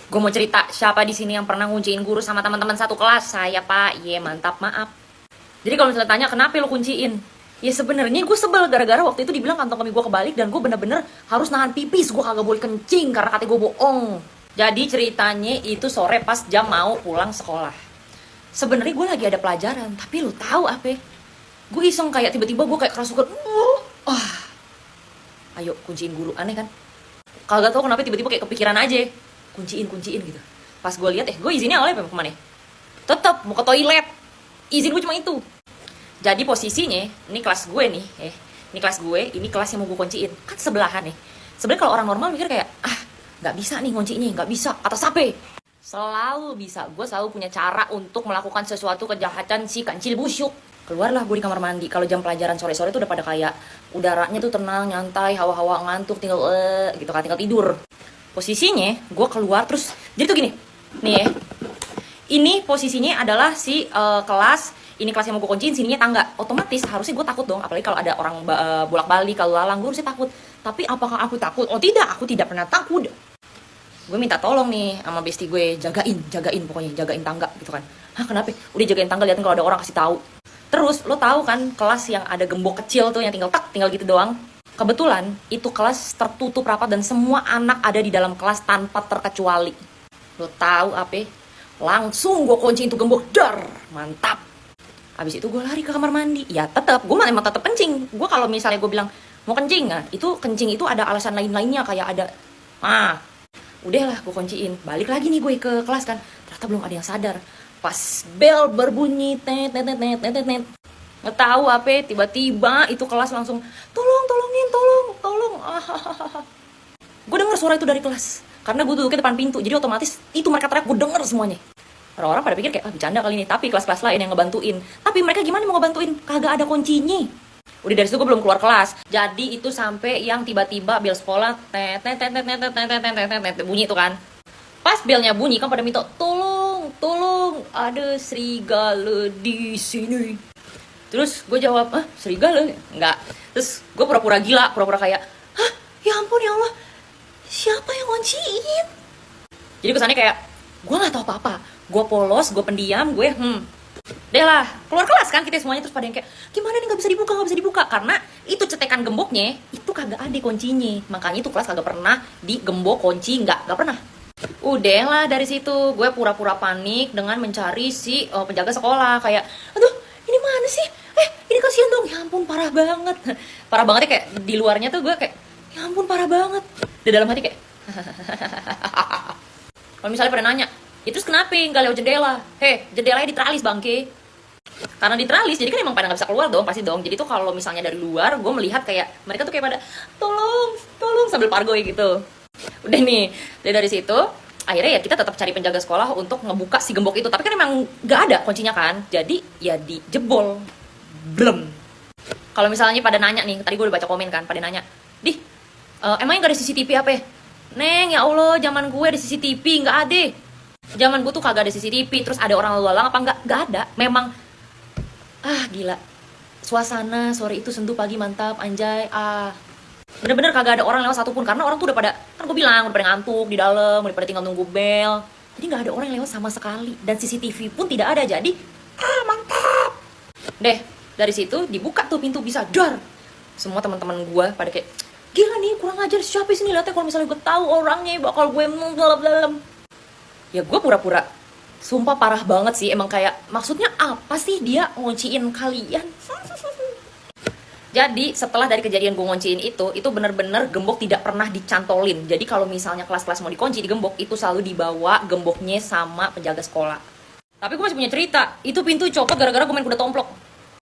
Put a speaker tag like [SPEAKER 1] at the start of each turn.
[SPEAKER 1] Gue mau cerita, siapa di sini yang pernah ngunciin guru sama teman-teman satu kelas? Saya, Pak. Ye, mantap, maaf. Jadi kalau misalnya tanya, kenapa lo kunciin? Ya sebenarnya gue sebel gara-gara waktu itu dibilang kantong kami gue kebalik dan gue bener-bener harus nahan pipis. Gue kagak boleh kencing karena kata gue bohong. Jadi ceritanya itu sore pas jam mau pulang sekolah. Sebenarnya gue lagi ada pelajaran, tapi lo tahu apa? Gue iseng kayak tiba-tiba gue kayak kerasukan. Wah, ayo kunciin guru, aneh kan? Kagak tau kenapa tiba-tiba kayak kepikiran aja. Kunciin gitu. Pas gue lihat, gue izinnya awalnya mau kemana? Tetep mau ke toilet. Izin gue cuma itu. Jadi posisinya, ini kelas gue nih, ini kelas gue, ini kelas yang mau gue kunciin. Kan sebelahan nih. Sebenarnya kalau orang normal mikir kayak, nggak bisa nih kuncinya, nggak bisa. Atas apa? Selalu bisa. Gue selalu punya cara untuk melakukan sesuatu kejahatan si kancil busuk. Keluarlah gue di kamar mandi. Kalau jam pelajaran sore-sore tuh udah pada kayak udaranya tuh tenang, nyantai, hawa-hawa ngantuk, tinggal gitu kan, tinggal tidur. Posisinya gue keluar terus jadi tuh gini nih ya, ini posisinya adalah si kelas, ini kelas yang mau gue kunciin, sininya tangga. Otomatis harusnya gue takut dong, apalagi kalau ada orang bolak-balik, kalau lalang gue harusnya takut. Tapi apakah aku takut? Oh tidak, aku tidak pernah takut. Gue minta tolong nih sama bestie gue, jagain pokoknya, jagain tangga gitu kan. Kenapa? Udah jagain tangga, liatin kalau ada orang kasih tahu. Terus lo tahu kan kelas yang ada gembok kecil tuh yang tinggal gitu doang. Kebetulan itu kelas tertutup rapat dan semua anak ada di dalam kelas tanpa terkecuali. Lo tahu apa? Langsung gue kunci itu gembok, dar, mantap. Abis itu gue lari ke kamar mandi. Ya tetap, gue emang tetap kencing. Gue kalau misalnya gue bilang mau kencing, itu kencing itu ada alasan lainnya kayak ada. Udahlah gue kunciin. Balik lagi nih gue ke kelas kan. Ternyata belum ada yang sadar. Pas bel berbunyi, tet. Nggak tahu apa, tiba-tiba itu kelas langsung tolong. Gue denger suara itu dari kelas karena gue duduknya depan pintu, jadi otomatis itu mereka teriak, gue denger semuanya. Orang-orang pada pikir kayak bercanda kali ini, tapi kelas-kelas lain yang ngebantuin. Tapi mereka gimana mau ngebantuin? Kagak ada kuncinya. Udah dari situ gue belum keluar kelas. Jadi itu sampai yang tiba-tiba bel sekolah bunyi itu kan. Pas belnya bunyi kan pada minta tolong, ada serigala di sini. Terus gue jawab, serigala? Enggak. Terus gue pura-pura gila, pura-pura kayak, ya ampun ya Allah, siapa yang kunciin? Jadi kesannya kayak, gue gak tahu apa-apa. Gue polos, gue pendiam, gue deh lah, keluar kelas kan kita semuanya. Terus pada yang kayak, gimana nih gak bisa dibuka. Karena itu cetekan gemboknya, itu kagak ada kuncinya. Makanya itu kelas kagak pernah digembok kunci, gak pernah. Udah lah dari situ, gue pura-pura panik dengan mencari si penjaga sekolah. Kayak, aduh ini mana sih? Ini kasihan dong. Ya ampun, parah banget. Parah bangetnya kayak di luarnya tuh gue kayak, ya ampun parah banget. Di dalam hati kayak, kalau misalnya pada nanya, itu kenapa nggak lewat jendela? Jendelanya diteralis bangke. Karena diteralis, jadi kan emang pada nggak bisa keluar dong, pasti dong. Jadi tuh kalau misalnya dari luar, gue melihat kayak mereka tuh kayak pada tolong sambil pargoy gitu. Udah nih, dari situ akhirnya ya kita tetap cari penjaga sekolah untuk ngebuka si gembok itu. Tapi kan emang nggak ada kuncinya kan, jadi ya dijebol. Belum. Kalau misalnya pada nanya nih, tadi gue udah baca komen kan, pada nanya, emangnya nggak ada CCTV apa? Neng, ya Allah, zaman gue ada CCTV, nggak ada. Zaman gue tuh kagak ada CCTV, terus ada orang lalu lalang apa nggak ada. Memang, gila. Suasana sore itu sendu pagi mantap, anjay, bener-bener kagak ada orang lewat satupun, karena orang tuh udah pada, kan gue bilang, udah pada ngantuk di dalam, udah pada tinggal nunggu bel. Jadi nggak ada orang yang lewat sama sekali, dan CCTV pun tidak ada, jadi, mantap. Deh, dari situ dibuka tuh pintu bisa, dar. Semua teman-teman gue pada kayak, gila nih, kurang ajar, siapa sih nih, liatnya kalau misalnya gue tahu orangnya bakal gue dalam. Ya gue pura-pura, sumpah parah banget sih, emang kayak, maksudnya apa sih dia ngunciin kalian? Jadi setelah dari kejadian gue ngunciin itu bener-bener gembok tidak pernah dicantolin. Jadi kalau misalnya kelas-kelas mau dikunci di gembok, itu selalu dibawa gemboknya sama penjaga sekolah. Tapi gue masih punya cerita, itu pintu copot gara-gara gue main kuda tomplok.